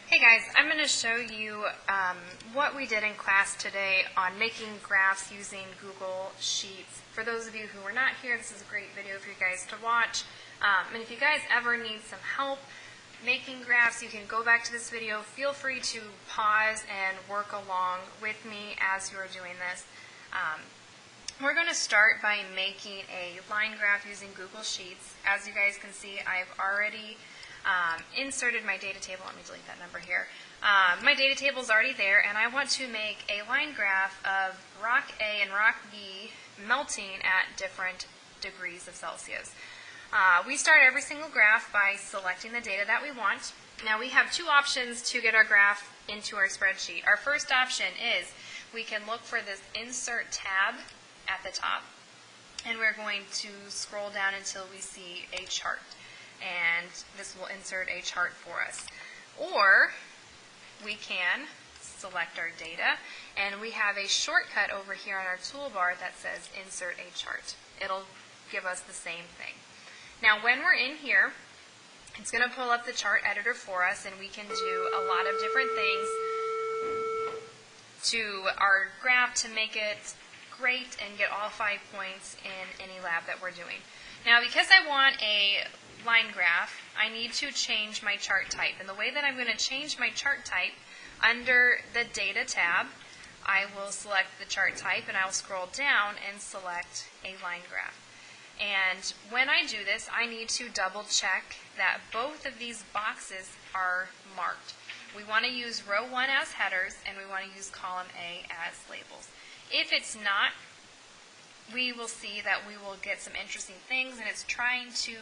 Hey guys, I'm going to show you what we did in class today on making graphs using Google Sheets. For those of you who were not here, this is a great video for you guys to watch. And if you guys ever need some help making graphs, you can go back to this video. Feel free to pause and work along with me as you're doing this. We're going to start by making a line graph using Google Sheets. As you guys can see, I've already inserted my data table. Let me delete that number here. My data table is already there, and I want to make a line graph of rock A and rock B melting at different degrees of Celsius. We start every single graph by selecting the data that we want. Now we have two options to get our graph into our spreadsheet. Our first option is we can look for this Insert tab at the top, and we're going to scroll down until we see a chart. And this will insert a chart for us. Or we can select our data, and we have a shortcut over here on our toolbar that says Insert a Chart. It'll give us the same thing. Now when we're in here, it's going to pull up the chart editor for us, and we can do a lot of different things to our graph to make it great and get all 5 points in any lab that we're doing. Now because I want a line graph, I need to change my chart type. And the way that I'm going to change my chart type, under the Data tab, I will select the chart type, and I'll scroll down and select a line graph. And when I do this, I need to double check that both of these boxes are marked. We want to use row 1 as headers, and we want to use column A as labels. If it's not, we will see that we will get some interesting things, and it's trying to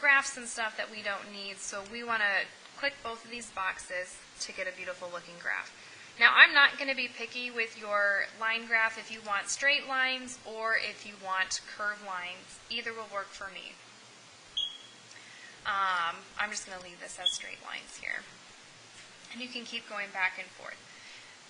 graph some stuff that we don't need, so we want to click both of these boxes to get a beautiful looking graph. Now I'm not going to be picky with your line graph if you want straight lines or if you want curved lines. Either will work for me. I'm just going to leave this as straight lines here. And you can keep going back and forth.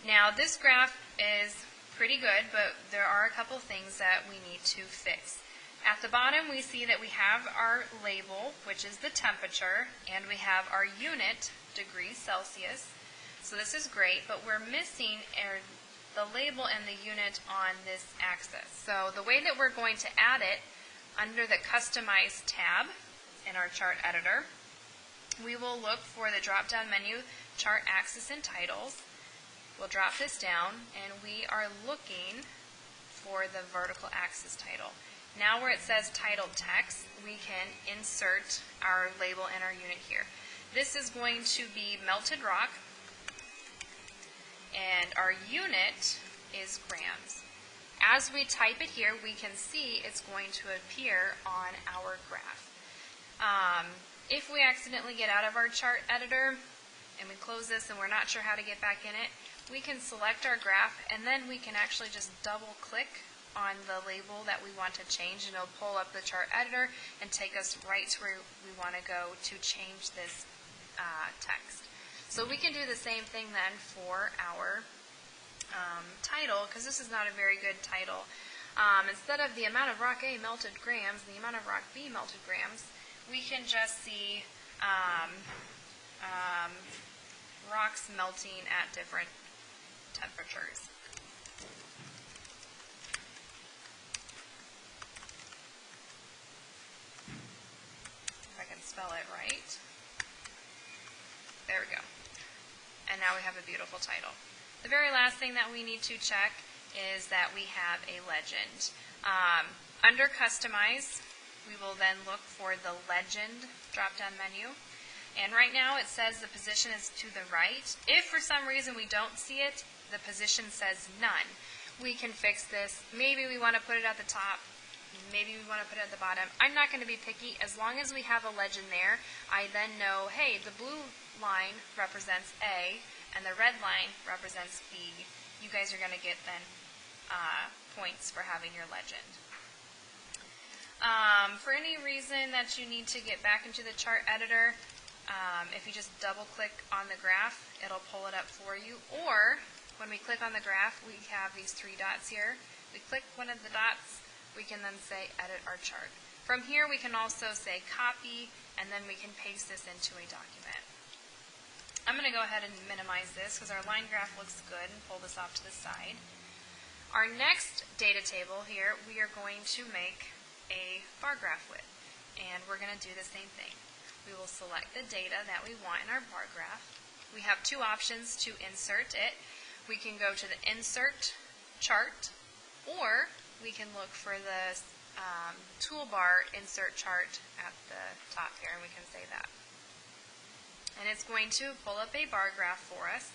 Now this graph is pretty good, but there are a couple things that we need to fix. At the bottom, we see that we have our label, which is the temperature, and we have our unit, degrees Celsius. So this is great, but we're missing the label and the unit on this axis. So the way that we're going to add it, under the Customize tab in our chart editor, we will look for the drop-down menu, Chart Axis and Titles. We'll drop this down, and we are looking for the vertical axis title. Now where it says titled text, we can insert our label and our unit here. This is going to be melted rock, and our unit is grams. As we type it here, we can see it's going to appear on our graph. If we accidentally get out of our chart editor and we close this and we're not sure how to get back in it, we can select our graph, and then we can actually just double click on the label that we want to change, and it'll pull up the chart editor and take us right to where we want to go to change this text. So we can do the same thing then for our title, because this is not a very good title. Instead of the amount of rock A melted grams and the amount of rock B melted grams, we can just see rocks melting at different temperatures. Spell it right. There we go. And now we have a beautiful title. The very last thing that we need to check is that we have a legend. Under Customize, we will then look for the Legend drop-down menu. And right now it says the position is to the right. If for some reason we don't see it, the position says none. We can fix this. Maybe we want to put it at the top. Maybe we want to put it at the bottom. I'm not going to be picky. As long as we have a legend there, I then know, hey, the blue line represents A, and the red line represents B. You guys are going to get then points for having your legend. For any reason that you need to get back into the chart editor, if you just double-click on the graph, it'll pull it up for you. Or, when we click on the graph, we have these 3 dots here. We click one of the dots, we can then say edit our chart. From here we can also say copy, and then we can paste this into a document. I'm going to go ahead and minimize this because our line graph looks good and pull this off to the side. Our next data table here, we are going to make a bar graph with. And we're going to do the same thing. We will select the data that we want in our bar graph. We have two options to insert it. We can go to the Insert Chart, or we can look for the toolbar Insert Chart at the top here, and we can say that. And it's going to pull up a bar graph for us,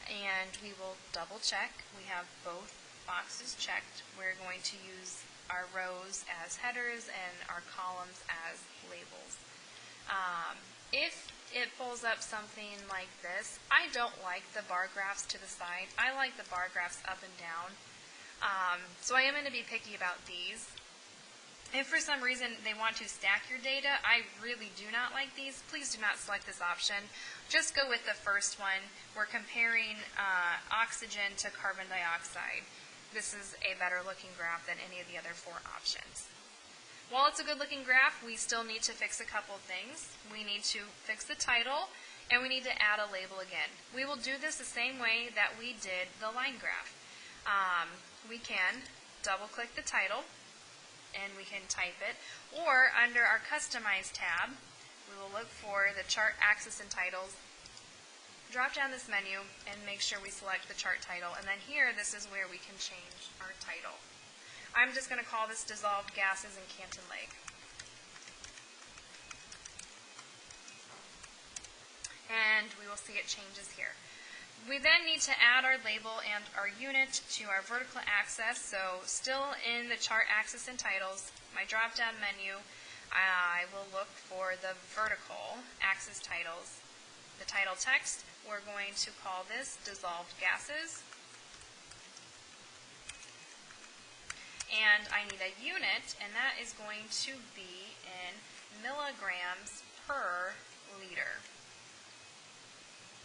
and we will double check. We have both boxes checked. We're going to use our rows as headers and our columns as labels. If it pulls up something like this, I don't like the bar graphs to the side. I like the bar graphs up and down. So I am going to be picky about these. If for some reason they want to stack your data, I really do not like these. Please do not select this option. Just go with the first one. We're comparing oxygen to carbon dioxide. This is a better looking graph than any of the other four options. While it's a good looking graph, we still need to fix a couple of things. We need to fix the title, and we need to add a label again. We will do this the same way that we did the line graph. We can double click the title, and we can type it, or under our Customize tab, we will look for the chart axis and titles, drop down this menu, and make sure we select the chart title, and then here, this is where we can change our title. I'm just going to call this Dissolved Gases in Canton Lake. And we will see it changes here. We then need to add our label and our unit to our vertical axis. So still in the chart axis and titles, my drop-down menu, I will look for the vertical axis titles. The title text, we're going to call this Dissolved Gases. And I need a unit, and that is going to be in milligrams per liter.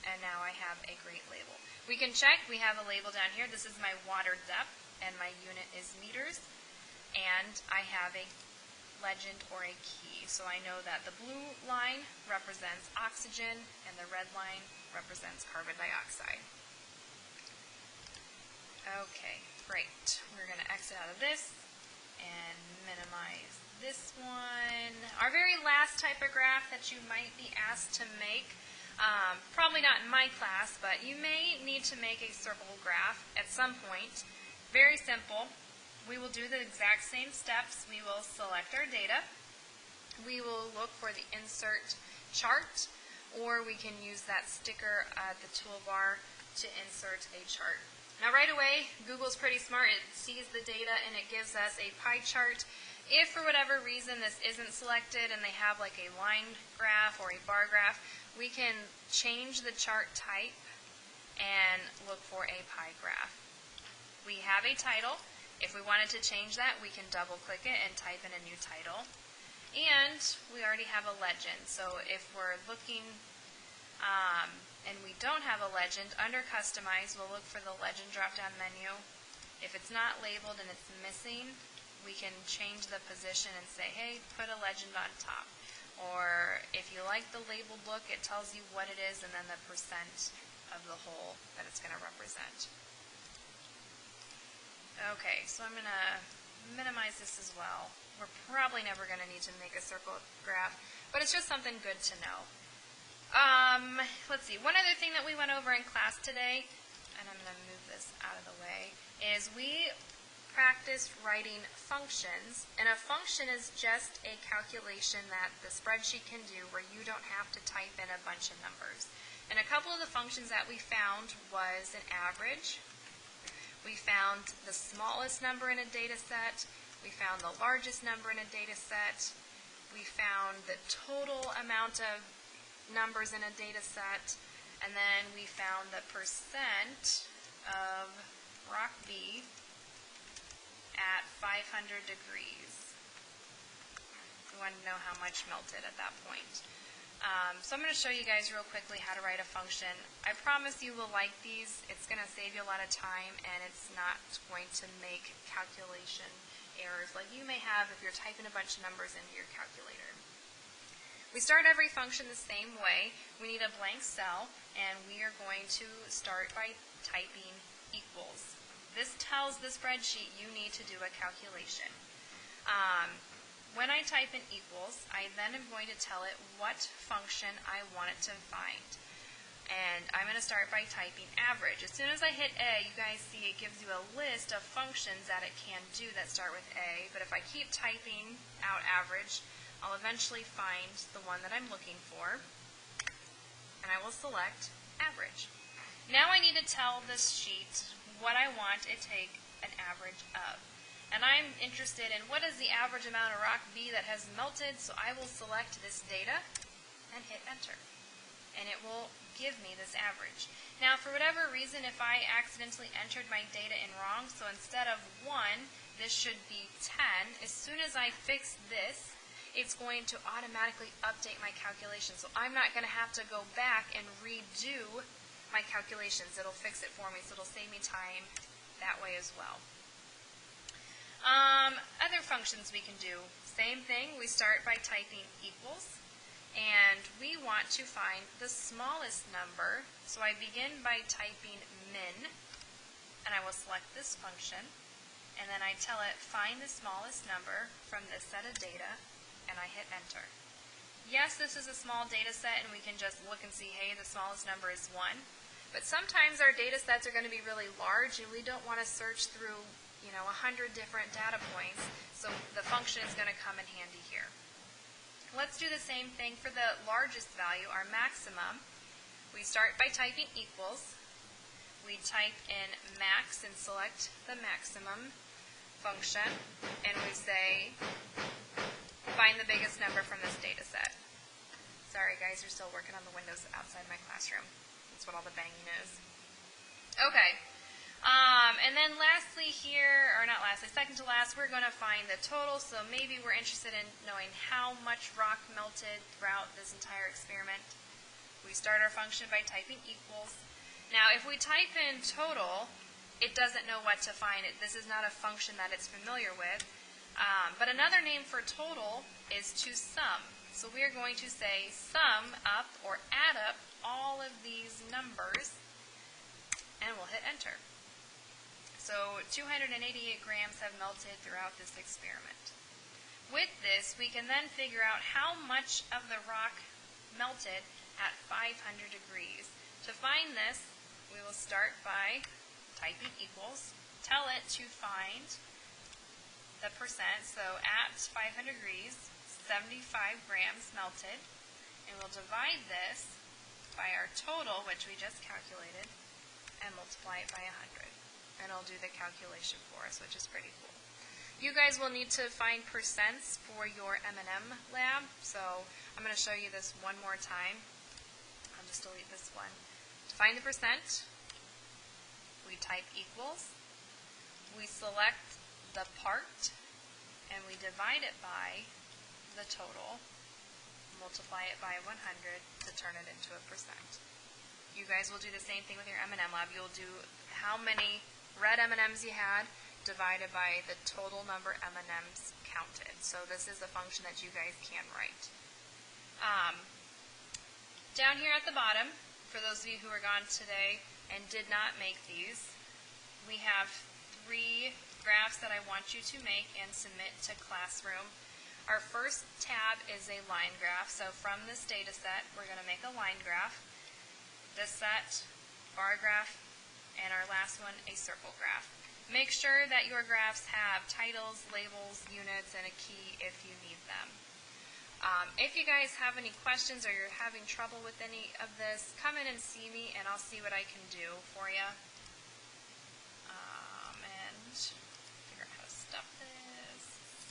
And now I have a great label. We can check, we have a label down here. This is my water depth, and my unit is liters. And I have a legend or a key. So I know that the blue line represents oxygen, and the red line represents carbon dioxide. Okay, great. We're going to exit out of this and minimize this one. Our very last type of graph that you might be asked to make, probably not in my class, but you may need to make a circle graph at some point. Very simple. We will do the exact same steps. We will select our data. We will look for the Insert Chart, or we can use that sticker at the toolbar to insert a chart. Now right away, Google's pretty smart. It sees the data and it gives us a pie chart. If for whatever reason this isn't selected and they have like a line graph or a bar graph, we can change the chart type and look for a pie graph. We have a title. If we wanted to change that, we can double click it and type in a new title. And we already have a legend. So if we're looking and we don't have a legend, under Customize, we'll look for the legend drop-down menu. If it's not labeled and it's missing, we can change the position and say, hey, put a legend on top. Or if you like the labeled look, it tells you what it is and then the percent of the whole that it's going to represent. Okay, so I'm going to minimize this as well. We're probably never going to need to make a circle graph, but it's just something good to know. Let's see, one other thing that we went over in class today, and I'm going to move this out of the way, is we practiced writing functions, and a function is just a calculation that the spreadsheet can do where you don't have to type in a bunch of numbers. And a couple of the functions that we found was an average. We found the smallest number in a data set. We found the largest number in a data set. We found the total amount of numbers in a data set, and then we found the percent of rock B at 500 degrees. We wanted to know how much melted at that point. So I'm going to show you guys real quickly how to write a function. I promise you will like these. It's going to save you a lot of time, and it's not going to make calculation errors like you may have if you're typing a bunch of numbers into your calculator. We start every function the same way. We need a blank cell, and we are going to start by typing equals. This tells the spreadsheet you need to do a calculation. When I type in equals, I then am going to tell it what function I want it to find. And I'm going to start by typing average. As soon as I hit A, you guys see it gives you a list of functions that it can do that start with A. But if I keep typing out average, I'll eventually find the one that I'm looking for. And I will select average. Now I need to tell this sheet what I want it to take an average of. And I'm interested in what is the average amount of rock B that has melted, so I will select this data and hit enter. And it will give me this average. Now, for whatever reason, if I accidentally entered my data in wrong, so instead of 1, this should be 10, as soon as I fix this, it's going to automatically update my calculation. So I'm not going to have to go back and redo my calculations. It'll fix it for me, so it'll save me time that way as well. Other functions we can do, same thing. We start by typing equals, and we want to find the smallest number. So I begin by typing min, and I will select this function, and then I tell it find the smallest number from this set of data, and I hit enter. Yes, this is a small data set, and we can just look and see, hey, the smallest number is 1. But sometimes our data sets are going to be really large, and we don't want to search through 100 different data points, so the function is going to come in handy here. Let's do the same thing for the largest value, our maximum. We start by typing equals. We type in max and select the maximum function, and we say find the biggest number from this data set. Sorry guys, you're still working on the windows outside my classroom. That's what all the banging is. Okay. And then lastly here, or not lastly, second to last, we're going to find the total. So maybe we're interested in knowing how much rock melted throughout this entire experiment. We start our function by typing equals. Now, if we type in total, it doesn't know what to find. This is not a function that it's familiar with. But another name for total is to sum. So we are going to say sum up or add up all of these numbers, and we'll hit enter. So 288 grams have melted throughout this experiment. With this, we can then figure out how much of the rock melted at 500 degrees. To find this, we will start by typing equals, tell it to find the percent, so at 500 degrees, 75 grams melted, and we'll divide this by our total, which we just calculated, and multiply it by 100. And it'll do the calculation for us, which is pretty cool. You guys will need to find percents for your M&M lab, so I'm going to show you this one more time. I'll just delete this one. To find the percent, we type equals, we select the part, and we divide it by the total, multiply it by 100 to turn it into a percent. You guys will do the same thing with your M&M lab. You'll do how many red M&Ms you had divided by the total number M&Ms counted. So this is a function that you guys can write. Down here at the bottom, for those of you who are gone today and did not make these, we have 3 graphs that I want you to make and submit to Classroom. Our first tab is a line graph. So from this data set, we're going to make a line graph. This set, bar graph, and our last one, a circle graph. Make sure that your graphs have titles, labels, units, and a key if you need them. If you guys have any questions or you're having trouble with any of this, come in and see me, and I'll see what I can do for you. And